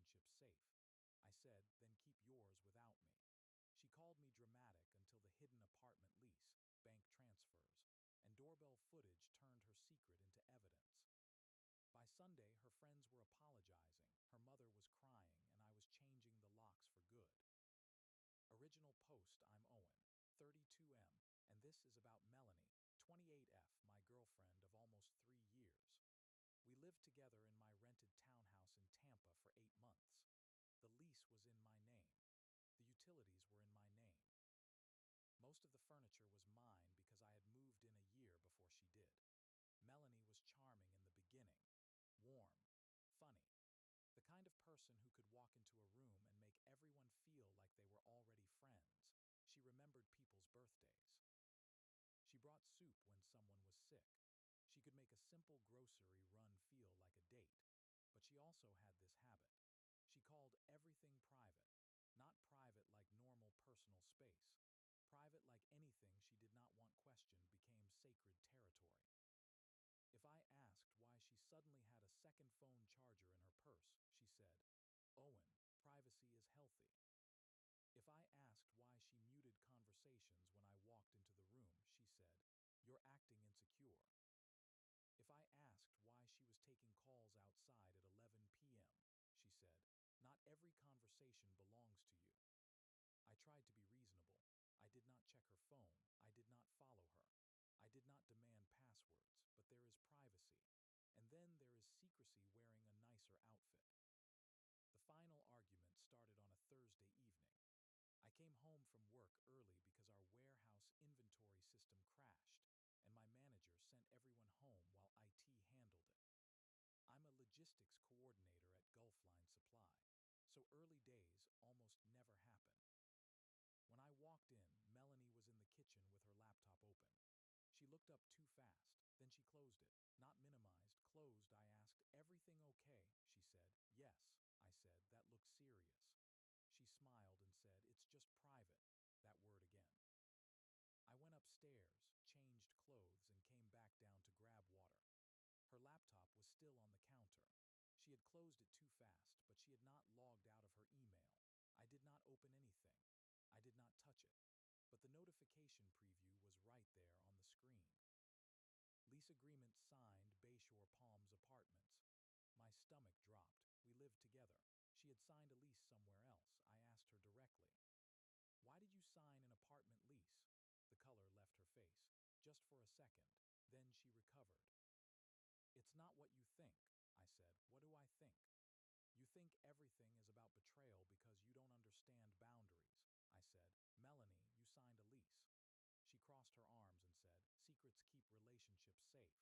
relationship safe. I said, then keep yours without me. She called me dramatic until the hidden apartment lease, bank transfers, and doorbell footage turned her secret into evidence. By Sunday, her friends were apologizing, her mother was crying, and I was changing the locks for good. Original post: I'm Owen, 32M, and this is about Melanie, 28F, my girlfriend of almost 3 years. We lived together in my rented townhouse in Tampa for 8 months. The lease was in my name. The utilities were in my name. Most of the furniture was mine because I had moved in a year before she did. Melanie was charming in the beginning, warm, funny, the kind of person who could walk into a room and make everyone feel like they were already friends. She remembered people's birthdays. She brought soup when someone was sick. She could make a simple grocery run feel like a date. But she also had this habit. She called everything private. Not private like normal personal space. Private like anything she did not want questioned became sacred territory. If I asked why she suddenly had a second phone charger in her purse, she said, "Owen, privacy is healthy." If I asked why she muted conversations when I walked into the room, she said, "You're acting insecure." If I asked why she was taking calls outside at 11 p.m., she said, "Not every conversation belongs to you." I tried to be reasonable. I did not check her phone. I did not follow her. I did not demand passwords, but there is privacy. And then there is secrecy wearing a nicer outfit. The final argument started on a Thursday evening. I came home from work early because our warehouse inventory system crashed, and my manager sent everyone home while IT handled it. I'm a logistics coordinator at Gulfline Supply, so early days almost never happen. When I walked in, Melanie was in the kitchen with her laptop open. She looked up too fast, then she closed it. Not minimized, closed. I asked, "Everything okay?" She said, "Yes." I said, "That looks serious." She smiled and said, "It's just private." That word again. I went upstairs, changed clothes, and came back down to grab water. Her laptop was still on the counter. She had closed it too fast, but she had not logged out of her email. I did not open anything. I did not touch it. But the notification preview was right there on the screen. Lease agreement signed, Bayshore Palms Apartments. My stomach dropped. We lived together. She had signed a lease somewhere else. I asked her directly, "Why did you sign an apartment lease?" The color left her face, just for a second. Then she recovered. "It's not what you think," I said. "What do I think?" "You think everything is about betrayal because you don't understand boundaries." I said, "Melanie, you signed a lease." She crossed her arms and said, "Secrets keep relationships safe."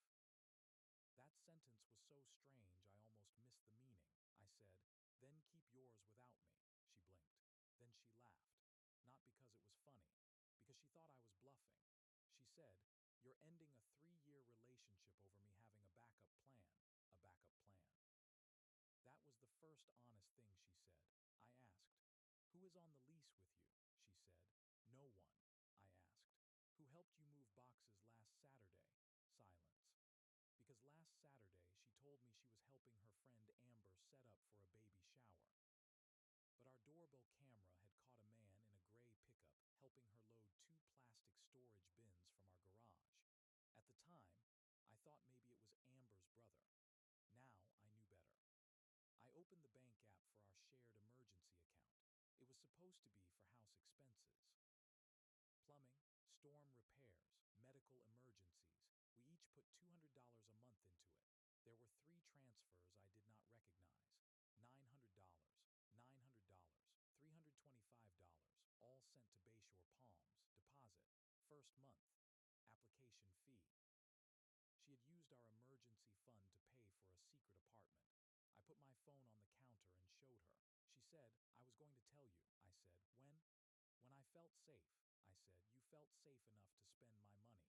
That sentence was so strange I almost missed the meaning. I said, "Then keep yours without me." She blinked. Then she laughed. Not because it was funny, because she thought I was bluffing. She said, "You're ending a 3-year relationship over me having a backup plan." A backup plan. That was the first honest thing she said. I asked, "Who is on the lease with you?" She said, "No one." I asked, "Who helped you move boxes last Saturday?" Silence. Because last Saturday she told me she was helping her friend Amber set up for a baby shower. But our doorbell camera had caught a man in a gray pickup helping her load 2 plastic storage bins from our garage. At the time, I thought maybe it was Amber's brother. Now I knew better. I opened the bank app for our shared emergency account. It was supposed to be for house expenses. Plumbing, storm repairs, medical emergencies. We each put $200 a month into it. There were 3 transfers I did not recognize. $900, $900, $325, all sent to Bayshore Palms. Deposit, first month, application fee. She had used our emergency fund to pay for a secret apartment. I put my phone on the counter and showed her. She said, "I was going to tell you." I said, "When?" "When I felt safe." I said, "You felt safe enough to spend my money."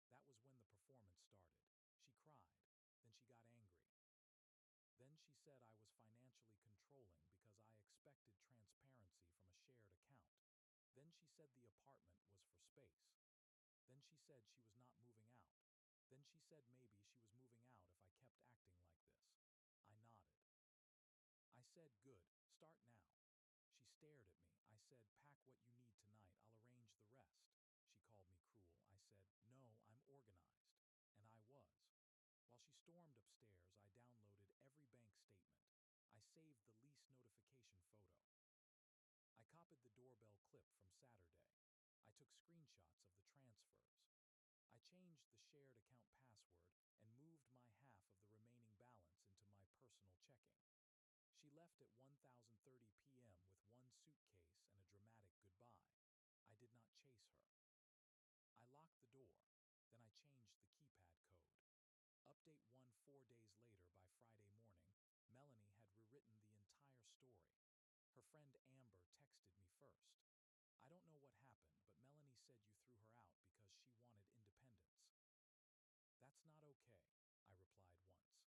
That was when the performance started. She cried. Then she got angry. Then she said I was financially controlling because I expected transparency from a shared account. Then she said the apartment was for space. Then she said she was not moving out. Then she said maybe she was moving out if I kept acting like this. I nodded. I said, "Good." what you need tonight, I'll arrange the rest. She called me cruel. I said, no, I'm organized. And I was. While she stormed upstairs, I downloaded every bank statement. I saved the lease notification photo. I copied the doorbell clip from Saturday. I took screenshots of the transfers. I changed the shared account password and moved my half of the remaining balance into my personal checking. She left at 1:30 p.m. with one suitcase and a dramatic goodbye. I did not chase her. I locked the door. Then I changed the keypad code. Update 1 4 days later. By Friday morning, Melanie had rewritten the entire story. Her friend Amber texted me first. I don't know what happened, but Melanie said you threw her out because she wanted independence. That's not okay, I replied once.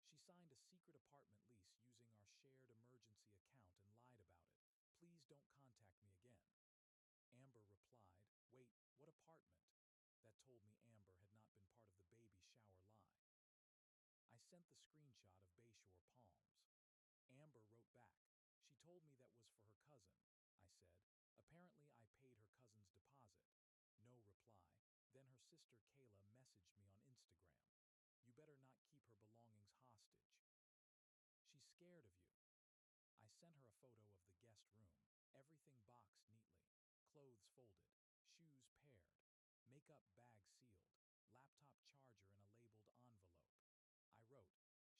She signed a secret apartment lease using our shared emergency account and lied about it. Please don't contact me again. Amber replied, wait, what apartment? That told me Amber had not been part of the baby shower lie. I sent the screenshot of Bayshore Palms. Amber wrote back. She told me that was for her cousin. I said, apparently I paid her cousin's deposit. No reply. Then her sister Kayla messaged me on Instagram. You better not keep her belongings hostage. She's scared of you. I sent her a photo of the guest room, everything boxed neatly, clothes folded, shoes paired, makeup bag sealed, laptop charger in a labeled envelope. I wrote,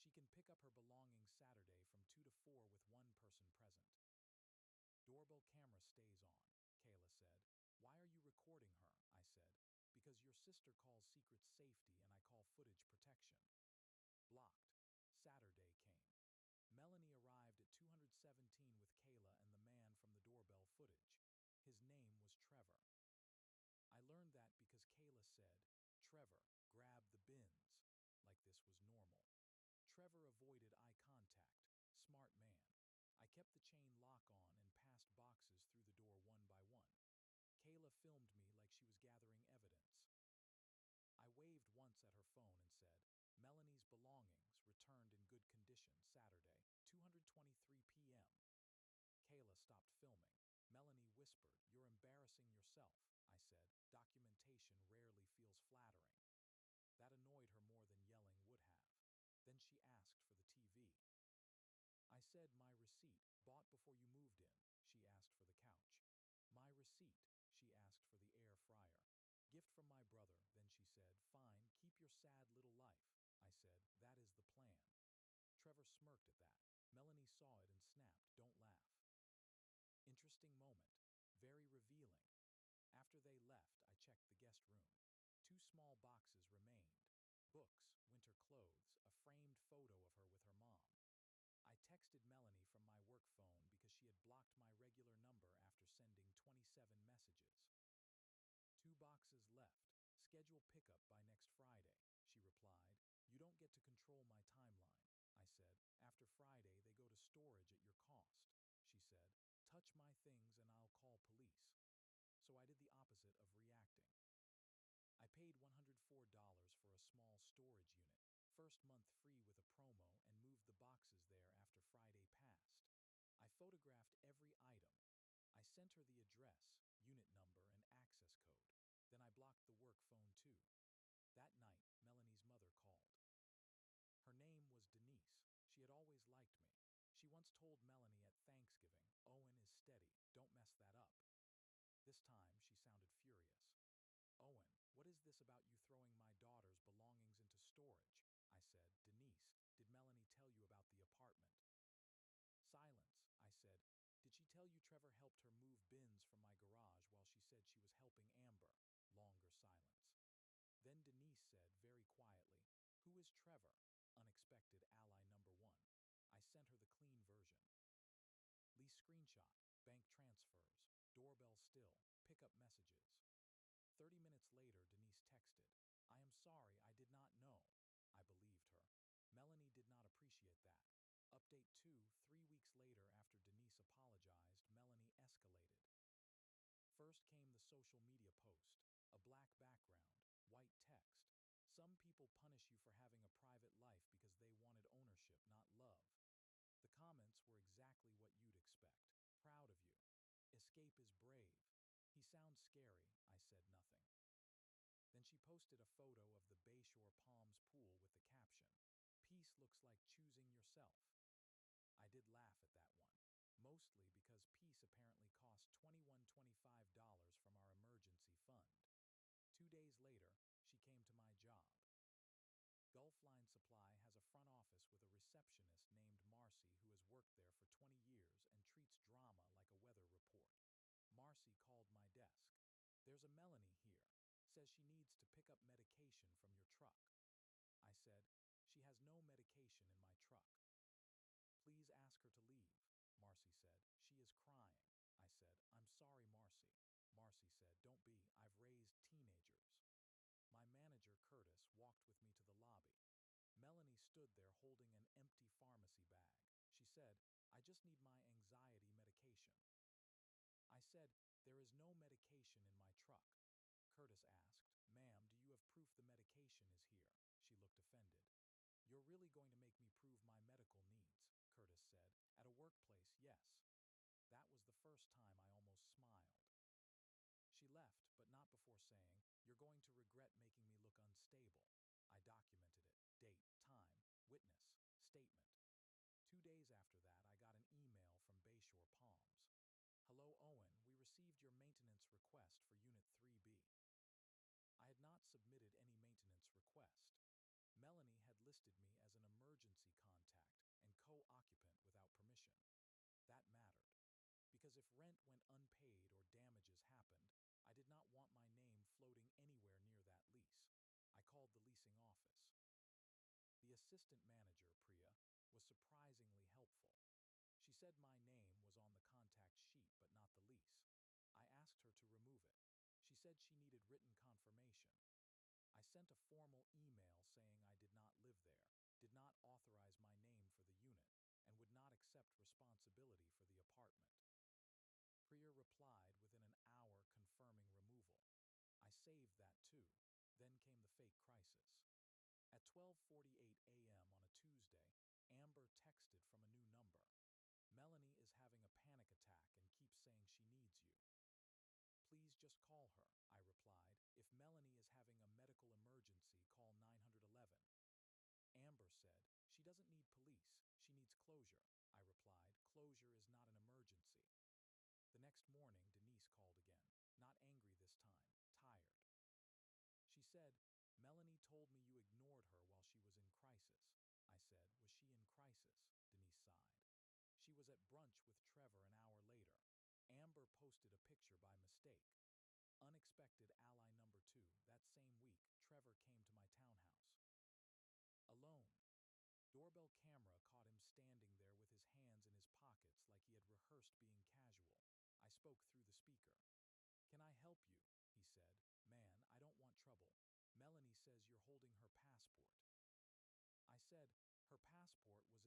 she can pick up her belongings Saturday from 2 to 4 with one person present. Doorbell camera stays on, Kayla said. Why are you recording her? I said. Because your sister calls secrets safety and I call footage protection. Blocked. Saturday came. Melanie arrived at 217 with Kayla and the man from the doorbell footage. His name was Trevor. I learned that because Kayla said, Trevor, grab the bins, like this was normal. Trevor avoided eye contact. Smart man. I kept the chain lock on and passed boxes through the door one by one. Kayla filmed me like she was gathering evidence. I waved once at her phone and said, Melanie's belongings returned in good condition Saturday, 2:23 p.m. Kayla stopped filming. Melanie whispered, you're embarrassing yourself. I said, documentation rarely feels flattering. That annoyed her more than yelling would have. Then she asked for the TV. I said, my receipt, bought before you moved in. She asked for the couch. My receipt, she asked for the air fryer. Gift from my brother, then she said, fine, keep your sad little life. I said, that is the plan. Trevor smirked at that. Melanie saw it and snapped, don't laugh. Interesting moment. Very revealing. After they left, I checked the guest room. 2 small boxes remained. Books, winter clothes, a framed photo of her with her mom. I texted Melanie from my work phone because she had blocked my regular number after sending 27 messages. 2 boxes left. Schedule pickup by next Friday, she replied. You don't get to control my timeline. I said, after Friday they go to storage at your cost. She said, touch my things and I'll call police. So I did the opposite of reacting. I paid $104 for a small storage unit, first month free with a promo, and moved the boxes there after Friday passed. I photographed every item. I sent her the address, unit number, and access code. Then I blocked the work phone too. That night, Melanie's mother called. Her name was Denise. She had always liked me. She once told Melanie at Thanksgiving, Owen is steady, don't mess that up. This time, she sounded furious. Owen, what is this about you throwing my daughter's belongings into storage? I said, Denise, did Melanie tell you about the apartment? Silence. I said, did she tell you Trevor helped her move bins from my garage while she said she was helping Amber? Longer silence. Then Denise said, very quietly, who is Trevor? Unexpected ally number 1. I sent her the clean version. Lease screenshot, bank transfers, doorbell still, pickup messages. 30 minutes later, Denise texted, I am sorry, I did not know. I believed her. Melanie did not appreciate that. Update 2, 3 weeks later after Denise apologized, Melanie escalated. First came the social media post, a black background, white text. Some people punish you for having a private life because they wanted ownership, not love. The comments were exactly what you'd expect. Proud of you. Escape is brave. sounds scary, I said nothing. Then she posted a photo of the Bayshore Palms pool with the caption, "Peace looks like choosing yourself." I did laugh at that one, mostly because peace apparently cost $21.25 from our emergency fund. 2 days later, she came to my job. Gulf Line Supply has a front office with a receptionist named Marcy who has worked there for 20 years and treats drama like a weather report. Marcy called my desk. "There's a Melanie here. Says she needs to pick up medication from your truck." I said, "She has no medication in my truck." "Please ask her to leave," Marcy said. "She is crying." I said, "I'm sorry, Marcy." Marcy said, "Don't be. I've raised teenagers." My manager, Curtis, walked with me to the lobby. Melanie stood there holding an empty pharmacy bag. She said, "I just need my anxiety medication." I said, "There is no medication in my truck." Curtis asked, "Ma'am, do you have proof the medication is here?" She looked offended. "You're really going to make me prove my medical needs," Curtis said. "At a workplace, yes." That was the first time I almost smiled. She left, but not before saying, "You're going to regret making me look unstable." I documented it. Date, time, witness, statement. 2 days after that, I got an email from Bayshore Palms. "Hello, Owen. We received your maintenance request for Unit 3B." I had not submitted any maintenance request. Melanie had listed me as an emergency contact and co-occupant without permission. That mattered, because if rent went unpaid or damages happened, I did not want my name floating anywhere near that lease. I called the leasing office. The assistant manager, Priya, was surprisingly helpful. She said my name was on the contact sheet but not the lease. I asked her to remove it. She said she needed written confirmation. I sent a formal email saying I did not live there, did not authorize my name for the unit, and would not accept responsibility for the apartment. Priya replied within an hour confirming removal. I saved that too. Then came the fake crisis. At 12:48 a.m. on a Tuesday, Amber texted from a new number. "Melanie is having a panic attack and keeps saying she needs you." "Please just call her," I replied. "If Melanie is having a medical emergency, call 911. Amber said, "She doesn't need police, she needs closure." I replied, "Closure is not an emergency." The next morning, Denise called again, not angry this time, tired. She said, "Melanie told me you ignored her while she was in crisis." I said, "Was she in crisis?" Denise sighed. "She was at brunch with Trevor an hour later. Amber posted a picture by mistake. Unexpected ally number 2, that same week, Trevor came to my townhouse. Alone. Doorbell camera caught him standing there with his hands in his pockets like he had rehearsed being casual. I spoke through the speaker. "Can I help you?" he said. "Man, I don't want trouble. Melanie says you're holding her passport." I said, "Her passport was in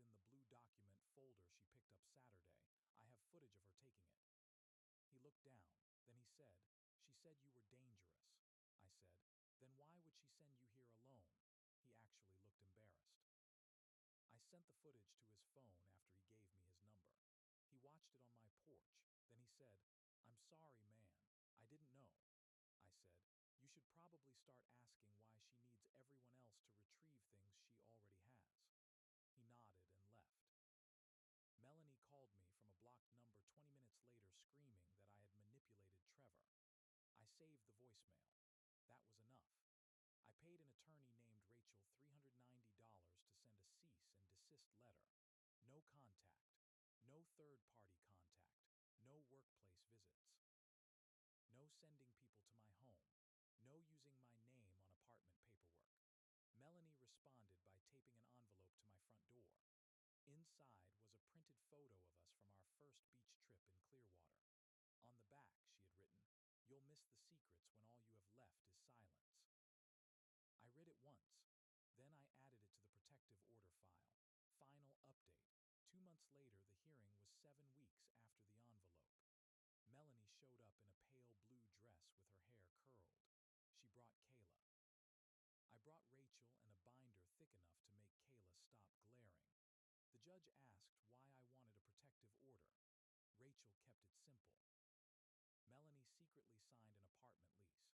the blue document folder she picked up Saturday. I have footage of her taking it." He looked down. Then he said, "She said you were dangerous." I said, "Then why would she send you here alone?" He actually looked embarrassed. I sent the footage to his phone after he gave me his number. He watched it on my porch. Then he said, "I'm sorry, man. I didn't know." I said, "You should probably start asking why she needs everyone else to retrieve things she already has." He nodded and left. Melanie called me from a blocked number 20 minutes later screaming that I had manipulated Trevor. I saved the voicemail. That was enough. I paid an attorney named Rachel $390 to send a cease and desist letter. No contact. No third-party contact. No workplace visits. No sending people to my home. No using my name on apartment paperwork. Melanie responded by taping an envelope to my front door. Inside was a printed photo of us from our first beach trip in Clearwater. On the back, she had written, "You'll miss the secrets when all you have left is silence." I read it once. Then I added it to the protective order file. Final update. 2 months later, the hearing was 7 weeks after the envelope. Melanie showed up in a pale blue dress with her hair curled. She brought Kayla. I brought Rachel and a binder thick enough to make Kayla stop glaring. The judge asked why I wanted a protective order. Rachel kept it simple. Melanie secretly signed an apartment lease,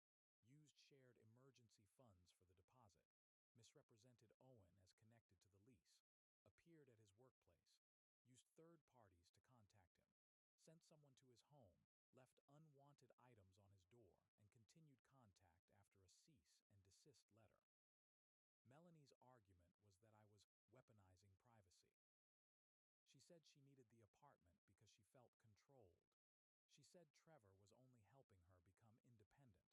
used shared emergency funds for the deposit, misrepresented Owen as connected to the lease, appeared at his workplace, used third parties to contact him, sent someone to his home, left unwanted items on his door, and continued contact after a cease and desist letter. Melanie's argument was that I was weaponizing privacy. She said she needed the apartment because she felt controlled. She said Trevor was only helping her become independent.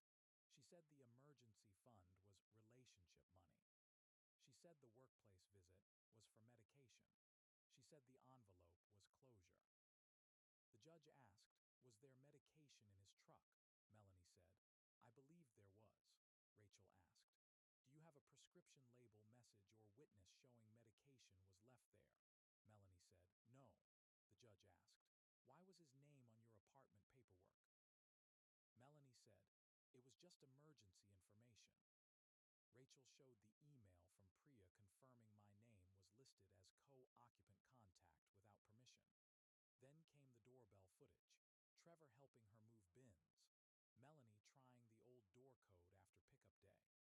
She said the emergency fund was relationship money. She said the workplace visit was for medication. She said the envelope was closure. The judge asked, "Was there medication in his truck?" Melanie said, "I believed there was." Rachel asked, "Do you have a prescription label, message, or witness showing medication was left there?" Melanie said, "No." The judge asked, "Why was his name on your apartment paperwork?" Melanie said, "It was just emergency information." Rachel showed the email from Priya confirming my name was listed as co-occupant contact without permission. Then came the doorbell footage. Trevor helping her move bins. Melanie trying the old door code after pickup day.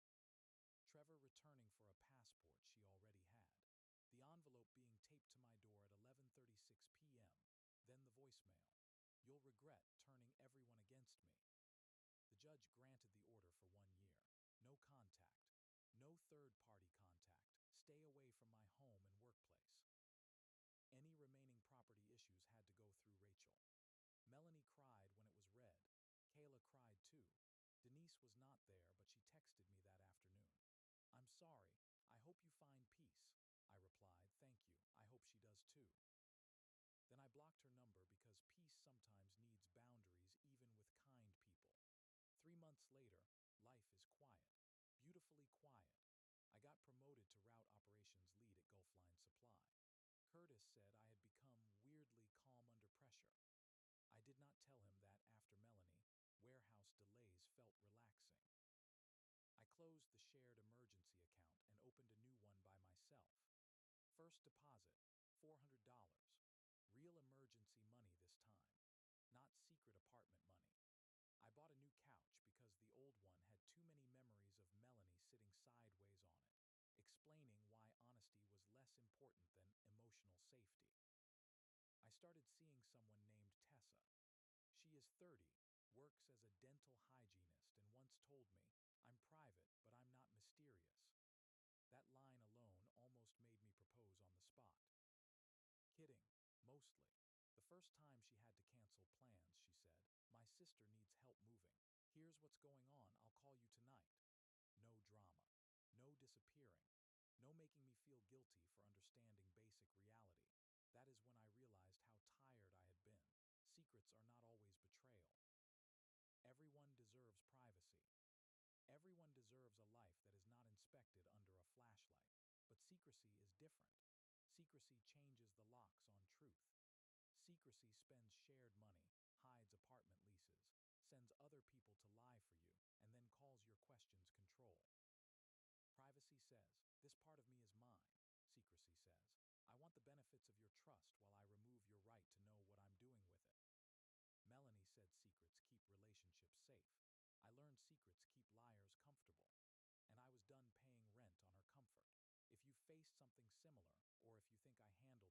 Trevor returning for a passport she already had. The envelope being taped to my door at 11:36 p.m. Then the voicemail. "You'll regret turning everyone against me." The judge granted the order for 1 year. No contact. No third-party contact. Stay away from my home and workplace. Any remaining property issues had to go through Rachel. Melanie cried when it was read. Kayla cried too. Denise was not there, but she texted me that afternoon. "I'm sorry. I hope you find peace." I replied, "Thank you. I hope she does too." Then I blocked her number because peace sometimes needs boundaries even with kind people. 3 months later, life is quiet. Beautifully quiet. I got promoted to route operations lead at Gulfline Supply. Curtis said I had become weirdly calm under pressure. I did not tell him that after Melanie, warehouse delays felt relaxing. I closed the shared emergency account and opened a new one by myself. First deposit, $400. Real emergency money this time, not secret apartment money. I bought a new couch because the old one had too many memories of Melanie sitting sideways on it, explaining why honesty was less important than emotional safety. I started seeing someone named Tessa. She is 30, works as a dental hygienist, and once told me, "I'm private, but I'm not mysterious." That line alone almost made me propose on the spot. Kidding, mostly. The first time she had to cancel plans, she said, "My sister needs help moving. Here's what's going on, I'll call you tonight." No drama. No disappearing. No making me feel guilty for understanding basic reality. That is when I realized how tired I had been. Secrets are not always betrayal. Everyone deserves privacy. Everyone deserves a life that is not inspected under a flashlight. But secrecy is different. Secrecy changes the locks on truth. Secrecy spends shared money, hides apartment leases, sends other people to lie for you, and then calls your questions control. Privacy says, "This part of me is mine." Secrecy says, "I want the benefits of your trust while I remove your right to know what I'm doing with it." Melanie said secrets keep relationships safe. I learned secrets keep liars comfortable. And I was done paying rent on her comfort. If you faced something similar, or if you think I handled